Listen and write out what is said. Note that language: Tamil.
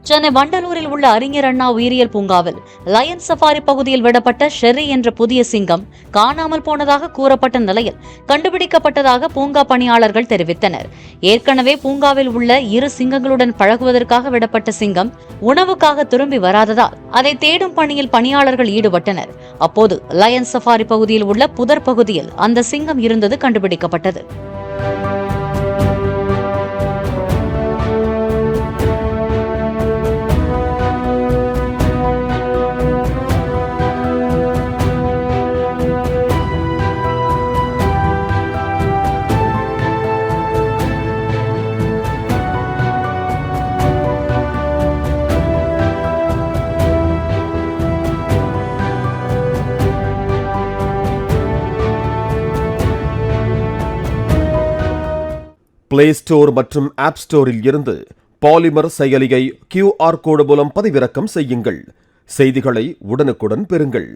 சென்னை வண்டலூரில் உள்ள அறிஞர் அண்ணா உயிரியல் பூங்காவில் லயன் சஃபாரி பகுதியில் விடப்பட்ட ஷெர்ரி என்ற புதிய சிங்கம் காணாமல் போனதாக கூறப்பட்ட நிலையில் கண்டுபிடிக்கப்பட்டதாக பூங்கா பணியாளர்கள் தெரிவித்தனர். ஏற்கனவே பூங்காவில் உள்ள 2 சிங்கங்களுடன் பழகுவதற்காக விடப்பட்ட சிங்கம் உணவுக்காக திரும்பி வராததால் அதை தேடும் பணியில் பணியாளர்கள் ஈடுபட்டனர். அப்போது லயன் சஃபாரி பகுதியில் உள்ள புதர் பகுதியில் அந்த சிங்கம் இருந்தது கண்டுபிடிக்கப்பட்டது. பிளே ஸ்டோர் மற்றும் ஆப் ஸ்டோரில் இருந்து பாலிமர் செயலியை QR கோடு மூலம் பதிவிறக்கம் செய்யுங்கள். செய்திகளை உடனுக்குடன் பெறுங்கள்.